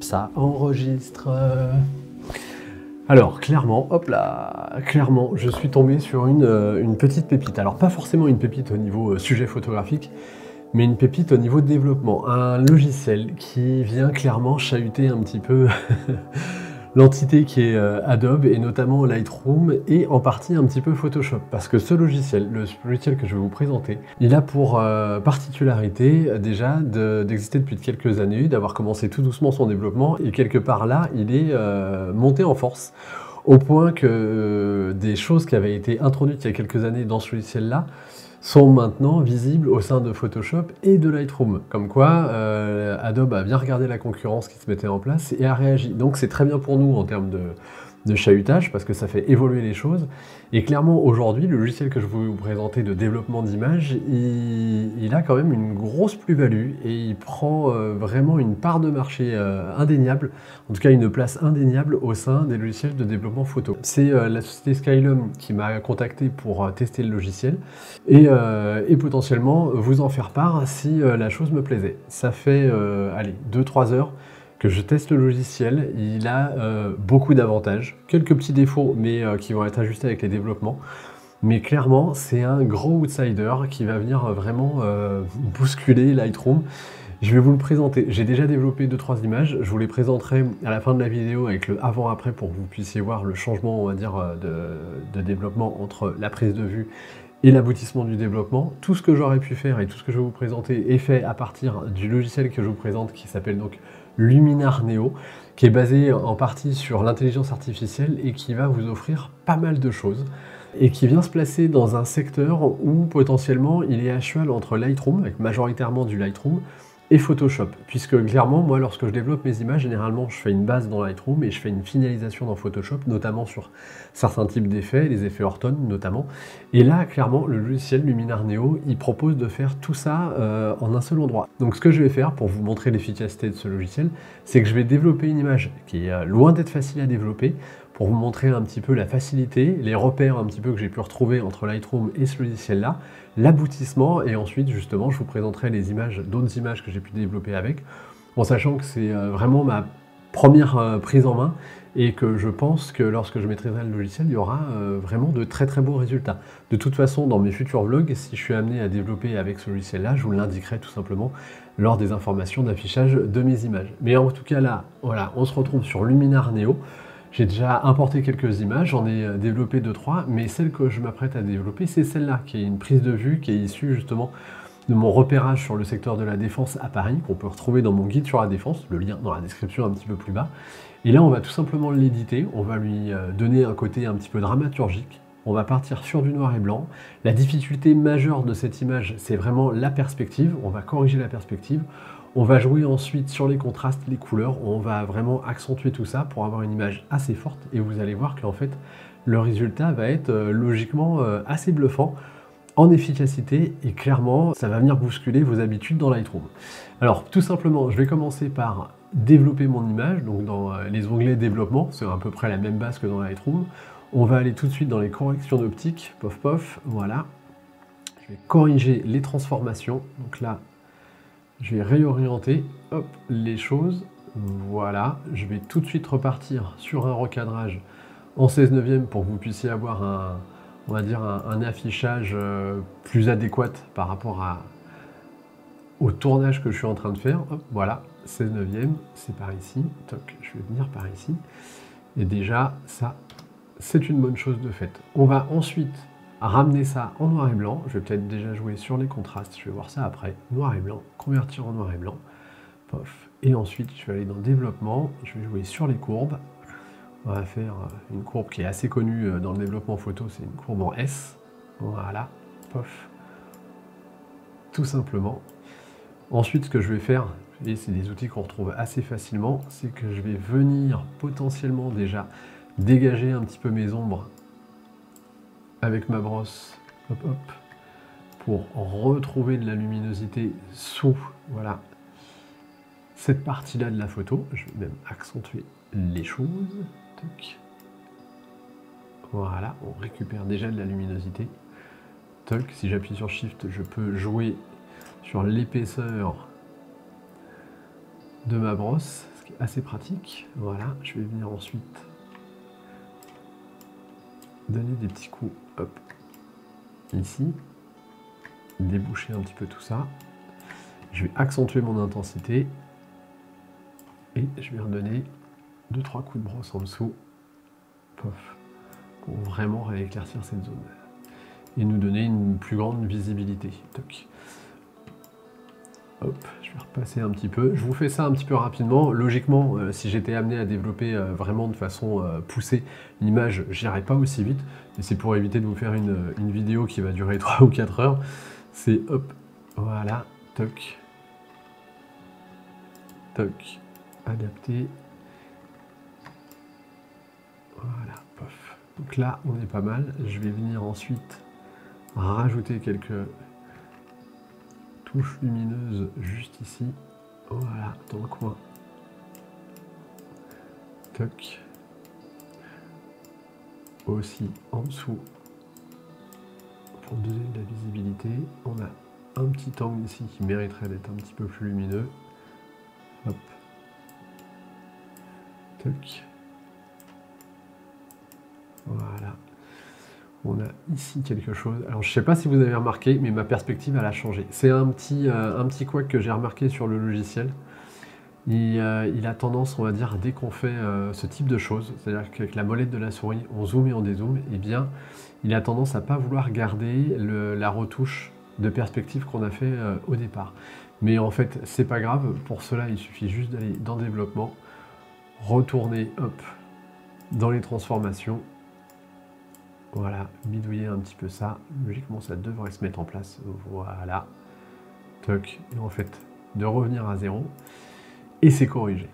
Ça enregistre. Alors, clairement, hop là, clairement, je suis tombé sur une petite pépite. Alors, pas forcément une pépite au niveau sujet photographique, mais une pépite au niveau développement. Un logiciel qui vient clairement chahuter un petit peu l'entité qui est Adobe, et notamment Lightroom, et en partie un petit peu Photoshop. Parce que ce logiciel, le logiciel que je vais vous présenter, il a pour particularité déjà d'exister depuis quelques années, d'avoir commencé tout doucement son développement, et quelque part là, il est monté en force, au point que des choses qui avaient été introduites il y a quelques années dans ce logiciel-là sont maintenant visibles au sein de Photoshop et de Lightroom. Comme quoi, Adobe a bien regardé la concurrence qui se mettait en place et a réagi. Donc c'est très bien pour nous en termes de chahutage, parce que ça fait évoluer les choses. Et clairement, aujourd'hui, le logiciel que je vais vous présenter de développement d'images, il a quand même une grosse plus-value, et il prend vraiment une part de marché indéniable, en tout cas une place indéniable au sein des logiciels de développement photo. C'est la société Skylum qui m'a contacté pour tester le logiciel, et potentiellement vous en faire part si la chose me plaisait. Ça fait, allez, 2-3 heures que je teste le logiciel. Il a beaucoup d'avantages, quelques petits défauts, mais qui vont être ajustés avec les développements. Mais clairement, c'est un gros outsider qui va venir vraiment bousculer Lightroom. Je vais vous le présenter. J'ai déjà développé 2-3 images. Je vous les présenterai à la fin de la vidéo avec le avant-après pour que vous puissiez voir le changement, on va dire, de développement entre la prise de vue et l'aboutissement du développement. Tout ce que j'aurais pu faire et tout ce que je vais vous présenter est fait à partir du logiciel que je vous présente, qui s'appelle donc Luminar Neo, qui est basé en partie sur l'intelligence artificielle et qui va vous offrir pas mal de choses, et qui vient se placer dans un secteur où potentiellement il est à cheval entre Lightroom, avec majoritairement du Lightroom, et Photoshop, puisque clairement, moi, lorsque je développe mes images, généralement, je fais une base dans Lightroom et je fais une finalisation dans Photoshop, notamment sur certains types d'effets, les effets Orton notamment. Et là, clairement, le logiciel Luminar Neo, il propose de faire tout ça en un seul endroit. Donc, ce que je vais faire pour vous montrer l'efficacité de ce logiciel, c'est que je vais développer une image qui est loin d'être facile à développer, pour vous montrer un petit peu la facilité, les repères un petit peu que j'ai pu retrouver entre Lightroom et ce logiciel-là, l'aboutissement, et ensuite justement je vous présenterai les images, d'autres images que j'ai pu développer avec, en sachant que c'est vraiment ma première prise en main, et que je pense que lorsque je maîtriserai le logiciel, il y aura vraiment de très très beaux résultats. De toute façon, dans mes futurs vlogs, si je suis amené à développer avec ce logiciel-là, je vous l'indiquerai tout simplement lors des informations d'affichage de mes images. Mais en tout cas là, voilà, on se retrouve sur Luminar Neo. J'ai déjà importé quelques images, j'en ai développé 2-3, mais celle que je m'apprête à développer, c'est celle-là, qui est une prise de vue qui est issue justement de mon repérage sur le secteur de la Défense à Paris, qu'on peut retrouver dans mon guide sur la Défense, le lien dans la description un petit peu plus bas. Et là, on va tout simplement l'éditer, on va lui donner un côté un petit peu dramaturgique, on va partir sur du noir et blanc. La difficulté majeure de cette image, c'est vraiment la perspective, on va corriger la perspective. On va jouer ensuite sur les contrastes, les couleurs, on va vraiment accentuer tout ça pour avoir une image assez forte, et vous allez voir qu'en fait le résultat va être logiquement assez bluffant en efficacité, et clairement ça va venir bousculer vos habitudes dans Lightroom. Alors tout simplement, je vais commencer par développer mon image, donc dans les onglets développement, c'est à peu près la même base que dans Lightroom. On va aller tout de suite dans les corrections d'optique, pof pof, voilà. Je vais corriger les transformations, donc là je vais réorienter, hop, les choses, voilà. Je vais tout de suite repartir sur un recadrage en 16/9 pour que vous puissiez avoir un, on va dire un affichage plus adéquat par rapport au tournage que je suis en train de faire. Hop, voilà, 16/9, c'est par ici, toc, je vais venir par ici. Et déjà, ça, c'est une bonne chose de fait. On va ensuite ramener ça en noir et blanc. Je vais peut-être déjà jouer sur les contrastes, je vais voir ça après. Noir et blanc, convertir en noir et blanc. Pof. Et ensuite, je vais aller dans développement, je vais jouer sur les courbes. On va faire une courbe qui est assez connue dans le développement photo, c'est une courbe en S. Voilà, pof. Tout simplement. Ensuite, ce que je vais faire, et c'est des outils qu'on retrouve assez facilement, c'est que je vais venir potentiellement déjà dégager un petit peu mes ombres avec ma brosse, hop hop, pour retrouver de la luminosité sous, voilà, cette partie-là de la photo. Je vais même accentuer les choses. Toc. Voilà, on récupère déjà de la luminosité. Toc, si j'appuie sur Shift, je peux jouer sur l'épaisseur de ma brosse, ce qui est assez pratique. Voilà, je vais venir ensuite donner des petits coups, hop, ici, déboucher un petit peu tout ça. Je vais accentuer mon intensité et je vais redonner 2-3 coups de brosse en dessous, pof, pour vraiment rééclaircir cette zone et nous donner une plus grande visibilité. Toc. Hop, je vais repasser un petit peu. Je vous fais ça un petit peu rapidement. Logiquement, si j'étais amené à développer vraiment de façon poussée l'image, j'irais pas aussi vite. Mais c'est pour éviter de vous faire une vidéo qui va durer 3 ou 4 heures. C'est hop, voilà, toc, toc, adapter. Voilà, pof. Donc là, on est pas mal. Je vais venir ensuite rajouter quelques touches lumineuses juste ici. Voilà, dans le coin. Toc. Aussi en dessous. Pour donner de la visibilité, on a un petit angle ici qui mériterait d'être un petit peu plus lumineux. Hop. Toc. Voilà. On a ici quelque chose. Alors je ne sais pas si vous avez remarqué, mais ma perspective elle a changé. C'est un petit couac que j'ai remarqué sur le logiciel. Il a tendance, on va dire, dès qu'on fait ce type de choses, c'est-à-dire qu'avec la molette de la souris, on zoome et on dézoome, et bien il a tendance à pas vouloir garder la retouche de perspective qu'on a fait au départ. Mais en fait, c'est pas grave. Pour cela, il suffit juste d'aller dans développement, retourner, hop, dans les transformations. Voilà, bidouiller un petit peu ça. Logiquement, ça devrait se mettre en place. Voilà. Toc. Et en fait, de revenir à 0. Et c'est corrigé.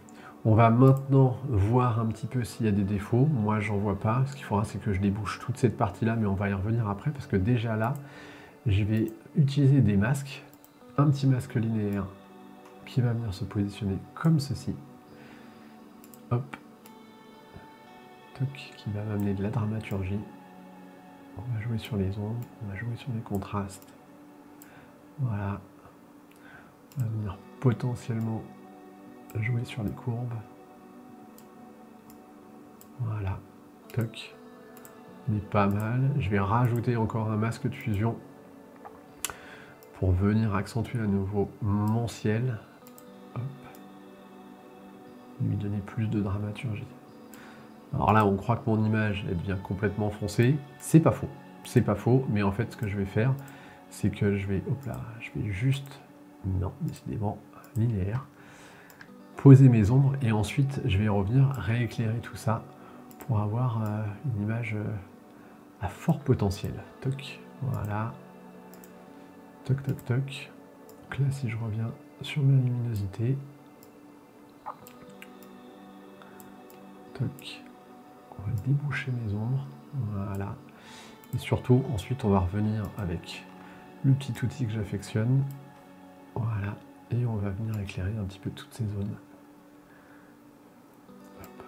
On va maintenant voir un petit peu s'il y a des défauts. Moi, j'en vois pas. Ce qu'il faudra, c'est que je débouche toute cette partie-là, mais on va y revenir après, parce que déjà là, je vais utiliser des masques. Un petit masque linéaire qui va venir se positionner comme ceci. Hop. Toc. Qui va m'amener de la dramaturgie. On va jouer sur les ombres, on va jouer sur les contrastes. Voilà. On va venir potentiellement jouer sur les courbes. Voilà. Toc. On est pas mal. Je vais rajouter encore un masque de fusion pour venir accentuer à nouveau mon ciel. Hop. Lui donner plus de dramaturgie. Alors là, on croit que mon image elle devient complètement foncée. C'est pas faux, mais en fait, ce que je vais faire, c'est que je vais, hop là, je vais juste, non, décidément, linéaire, poser mes ombres et ensuite, je vais revenir rééclairer tout ça pour avoir une image à fort potentiel. Toc, voilà, toc, toc, toc. Donc là, si je reviens sur ma luminosité, toc. On va déboucher mes ombres, voilà. Et surtout, ensuite, on va revenir avec le petit outil que j'affectionne, voilà. Et on va venir éclairer un petit peu toutes ces zones. Hop.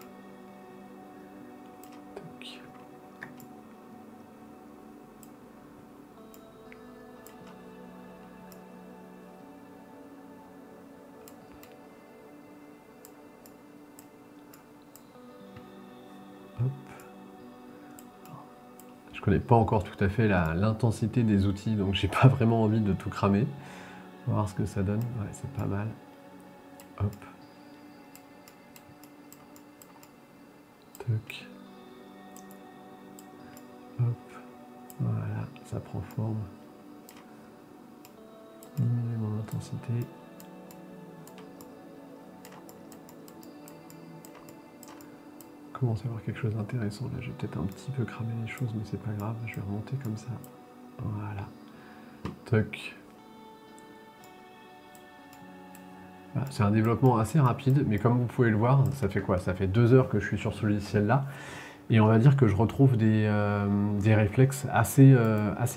Toc. Hop. Je connais pas encore tout à fait l'intensité des outils, donc j'ai pas vraiment envie de tout cramer. On va voir ce que ça donne. Ouais, c'est pas mal. Hop. Toc. Hop. Voilà, ça prend forme. Diminuer mon intensité. Commence à avoir quelque chose d'intéressant. Là, j'ai peut-être un petit peu cramé les choses, mais c'est pas grave. Je vais remonter comme ça. Voilà. Toc. Voilà, c'est un développement assez rapide, mais comme vous pouvez le voir, ça fait quoi? Ça fait 2 heures que je suis sur ce logiciel-là. Et on va dire que je retrouve des réflexes assez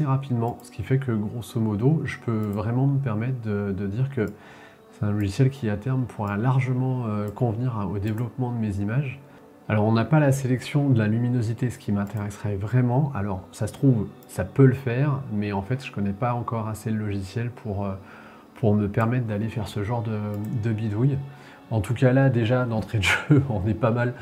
rapidement. Ce qui fait que, grosso modo, je peux vraiment me permettre de dire que c'est un logiciel qui, à terme, pourra largement convenir au développement de mes images. Alors on n'a pas la sélection de la luminosité, ce qui m'intéresserait vraiment. Alors ça se trouve, ça peut le faire, mais en fait je connais pas encore assez le logiciel pour me permettre d'aller faire ce genre de bidouille. En tout cas là, déjà, d'entrée de jeu, on est pas mal.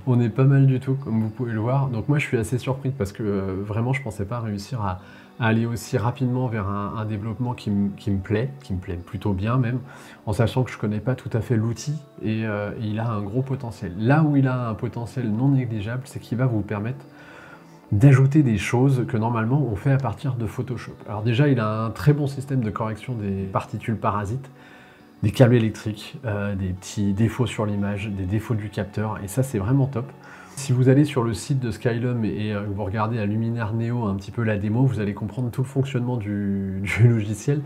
On est pas mal du tout, comme vous pouvez le voir. Donc moi, je suis assez surpris parce que vraiment, je pensais pas réussir à aller aussi rapidement vers un développement qui me plaît plutôt bien même, en sachant que je connais pas tout à fait l'outil et il a un gros potentiel. Là où il a un potentiel non négligeable, c'est qu'il va vous permettre d'ajouter des choses que normalement on fait à partir de Photoshop. Alors déjà, il a un très bon système de correction des particules parasites, des câbles électriques, des petits défauts sur l'image, des défauts du capteur, et ça c'est vraiment top. Si vous allez sur le site de Skylum et vous regardez à Luminaire Neo un petit peu la démo, vous allez comprendre tout le fonctionnement du logiciel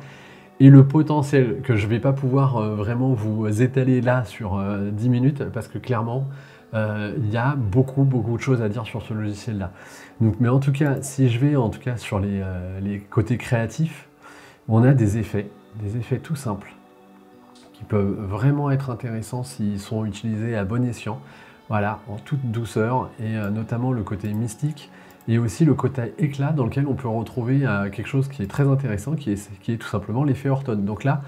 et le potentiel que je ne vais pas pouvoir vraiment vous étaler là sur 10 minutes parce que clairement il y a beaucoup de choses à dire sur ce logiciel là. Donc, mais en tout cas, si je vais sur les côtés créatifs, on a des effets tout simples qui peuvent vraiment être intéressants s'ils sont utilisés à bon escient, voilà, en toute douceur, et notamment le côté mystique, et aussi le côté éclat dans lequel on peut retrouver quelque chose qui est très intéressant, qui est tout simplement l'effet Horton. Donc là,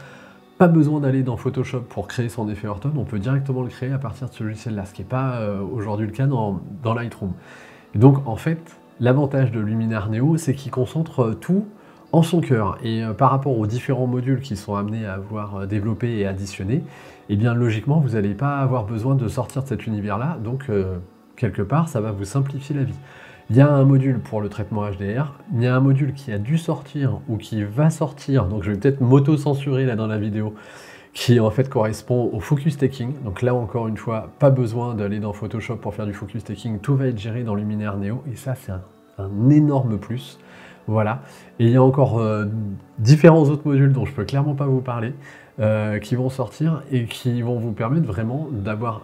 pas besoin d'aller dans Photoshop pour créer son effet Horton, on peut directement le créer à partir de ce logiciel-là, ce qui n'est pas aujourd'hui le cas dans Lightroom. Et donc en fait, l'avantage de Luminaire Neo, c'est qu'il concentre tout en son cœur. Et par rapport aux différents modules qui sont amenés à avoir développé et additionné, eh bien logiquement, vous n'allez pas avoir besoin de sortir de cet univers-là, donc quelque part, ça va vous simplifier la vie. Il y a un module pour le traitement HDR, il y a un module qui a dû sortir ou qui va sortir, donc je vais peut-être m'auto-censurer là dans la vidéo, qui en fait correspond au focus taking. Donc là encore une fois, pas besoin d'aller dans Photoshop pour faire du focus taking, tout va être géré dans Luminaire Neo, et ça c'est un énorme plus. Voilà, et il y a encore différents autres modules dont je peux clairement pas vous parler, qui vont sortir et qui vont vous permettre vraiment d'avoir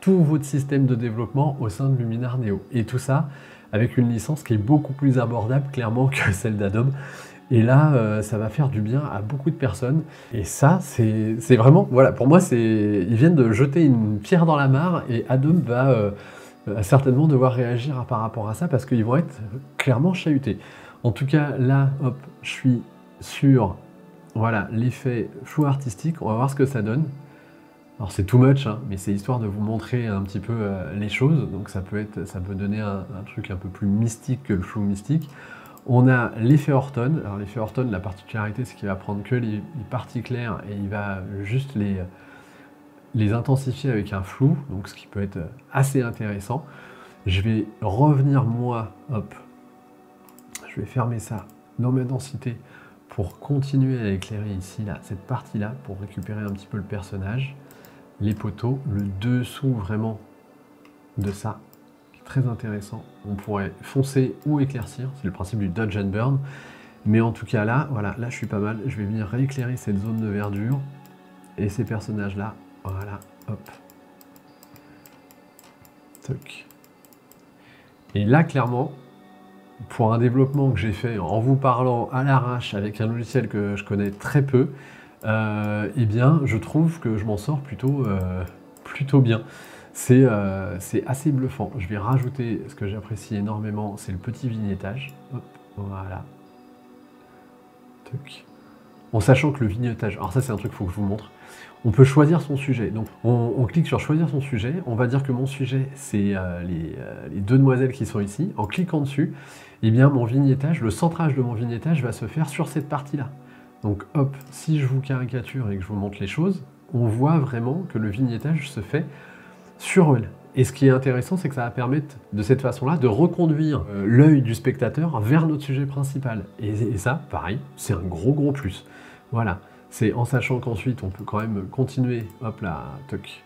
tout votre système de développement au sein de Luminaire Neo. Et tout ça avec une licence qui est beaucoup plus abordable clairement que celle d'Adobe. Et là, ça va faire du bien à beaucoup de personnes. Et ça, c'est vraiment, voilà, pour moi, ils viennent de jeter une pierre dans la mare et Adobe va certainement devoir réagir par rapport à ça parce qu'ils vont être clairement chahutés. En tout cas, là, hop, je suis sur voilà, l'effet flou artistique. On va voir ce que ça donne. Alors c'est too much, hein, mais c'est histoire de vous montrer un petit peu les choses. Donc ça peut donner un truc un peu plus mystique que le flou mystique. On a l'effet Horton. Alors l'effet Horton, la particularité, c'est qu'il va prendre que les parties claires et il va juste les intensifier avec un flou, donc ce qui peut être assez intéressant. Je vais revenir moi, hop, je vais fermer ça dans ma densité pour continuer à éclairer ici, là, cette partie-là, pour récupérer un petit peu le personnage, les poteaux, le dessous vraiment de ça, qui est très intéressant. On pourrait foncer ou éclaircir, c'est le principe du dodge and burn, mais en tout cas là, voilà, là je suis pas mal, je vais venir rééclairer cette zone de verdure et ces personnages-là, voilà, hop. Toc. Et là, clairement, pour un développement que j'ai fait en vous parlant à l'arrache avec un logiciel que je connais très peu, eh bien, je trouve que je m'en sors plutôt bien. C'est assez bluffant. Je vais rajouter ce que j'apprécie énormément, c'est le petit vignettage. Hop, voilà. Toc. En sachant que le vignettage, alors ça c'est un truc qu'il faut que je vous montre, on peut choisir son sujet. Donc on clique sur choisir son sujet, on va dire que mon sujet c'est les deux demoiselles qui sont ici. En cliquant dessus, eh bien mon vignettage, le centrage de mon vignettage va se faire sur cette partie-là. Donc hop, si je vous caricature et que je vous montre les choses, on voit vraiment que le vignettage se fait sur elle. Et ce qui est intéressant, c'est que ça va permettre de cette façon-là de reconduire l'œil du spectateur vers notre sujet principal. Et ça, pareil, c'est un gros plus. Voilà, c'est en sachant qu'ensuite on peut quand même continuer, hop là, toc,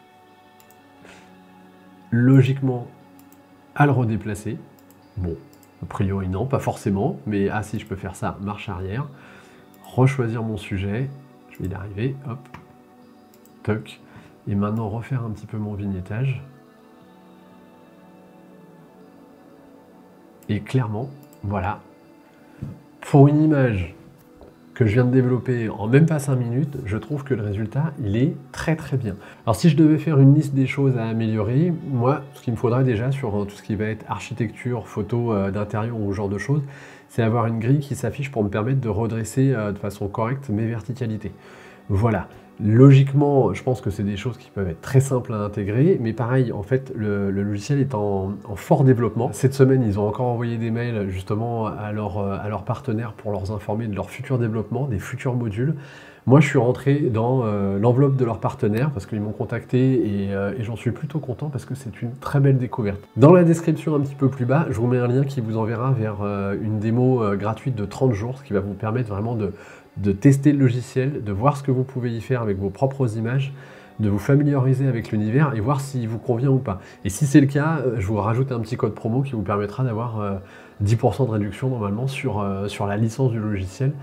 logiquement à le redéplacer. Bon, a priori non, pas forcément, mais ah si, je peux faire ça, marche arrière, rechoisir mon sujet, je vais y arriver, hop, toc, et maintenant refaire un petit peu mon vignettage. Et clairement, voilà, pour une image que je viens de développer en même pas 5 minutes, je trouve que le résultat, il est très bien. Alors si je devais faire une liste des choses à améliorer, moi, ce qu'il me faudrait déjà sur tout ce qui va être architecture, photo d'intérieur ou ce genre de choses, c'est avoir une grille qui s'affiche pour me permettre de redresser de façon correcte mes verticalités. Voilà. Logiquement, je pense que c'est des choses qui peuvent être très simples à intégrer, mais pareil, en fait, le logiciel est en fort développement. Cette semaine, ils ont encore envoyé des mails justement à leurs partenaires pour leur informer de leur futur développement, des futurs modules. Moi, je suis rentré dans l'enveloppe de leurs partenaires parce qu'ils m'ont contacté et j'en suis plutôt content parce que c'est une très belle découverte. Dans la description un petit peu plus bas, je vous mets un lien qui vous enverra vers une démo gratuite de 30 jours, ce qui va vous permettre vraiment de tester le logiciel, de voir ce que vous pouvez y faire avec vos propres images, de vous familiariser avec l'univers et voir s'il vous convient ou pas. Et si c'est le cas, je vous rajoute un petit code promo qui vous permettra d'avoir 10% de réduction normalement sur la licence du logiciel.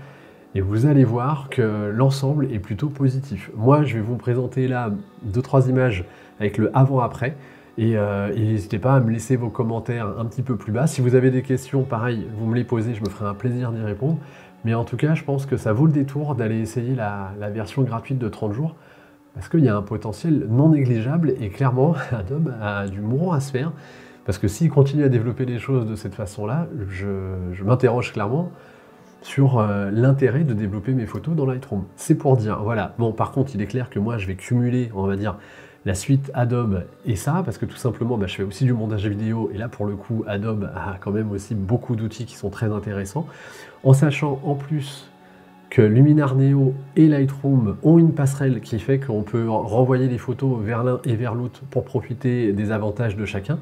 Et vous allez voir que l'ensemble est plutôt positif. Moi, je vais vous présenter là 2-3 images avec le avant-après. Et n'hésitez pas à me laisser vos commentaires un petit peu plus bas. Si vous avez des questions, pareil, vous me les posez, je me ferai un plaisir d'y répondre. Mais en tout cas, je pense que ça vaut le détour d'aller essayer la version gratuite de 30 jours parce qu'il y a un potentiel non négligeable et clairement, Adobe a du mouron à se faire parce que s'il continue à développer les choses de cette façon-là, je m'interroge clairement sur l'intérêt de développer mes photos dans Lightroom. C'est pour dire, voilà. Bon, par contre, il est clair que moi, je vais cumuler, on va dire, la suite Adobe et ça, parce que tout simplement, je fais aussi du montage vidéo, et là, pour le coup, Adobe a quand même aussi beaucoup d'outils qui sont très intéressants, en sachant en plus que Luminar Neo et Lightroom ont une passerelle qui fait qu'on peut renvoyer les photos vers l'un et vers l'autre pour profiter des avantages de chacun.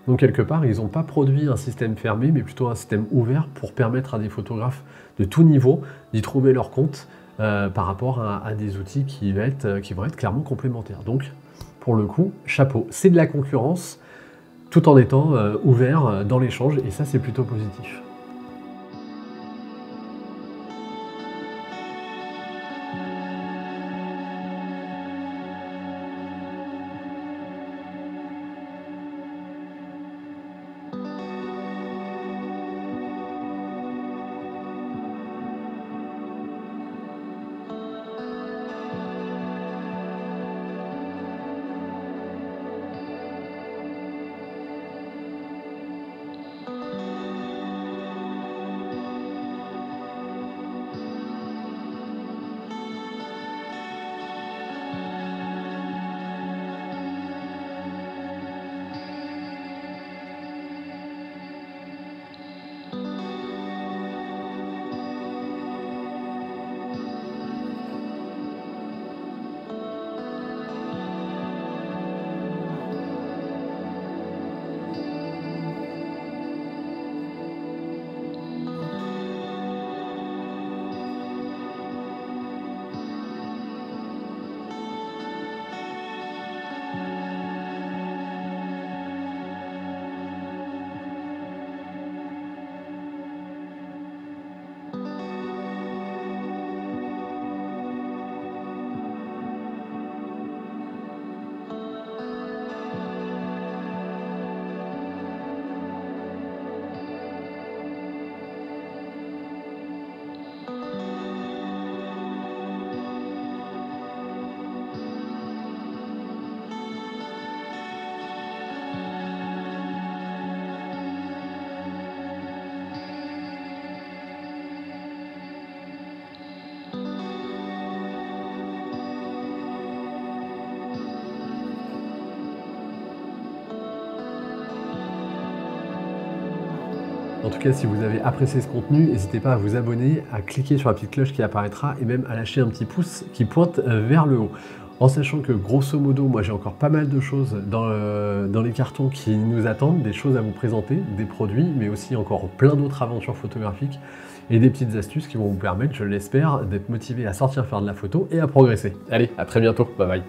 Donc quelque part, ils n'ont pas produit un système fermé, mais plutôt un système ouvert pour permettre à des photographes de tout niveau d'y trouver leur compte par rapport à des outils qui vont être clairement complémentaires. Donc, pour le coup, chapeau. C'est de la concurrence, tout en étant ouvert dans l'échange, et ça, c'est plutôt positif. En tout cas, si vous avez apprécié ce contenu, n'hésitez pas à vous abonner, à cliquer sur la petite cloche qui apparaîtra et même à lâcher un petit pouce qui pointe vers le haut. En sachant que grosso modo, moi j'ai encore pas mal de choses dans les cartons qui nous attendent, des choses à vous présenter, des produits, mais aussi encore plein d'autres aventures photographiques et des petites astuces qui vont vous permettre, je l'espère, d'être motivé à sortir faire de la photo et à progresser. Allez, à très bientôt, bye bye.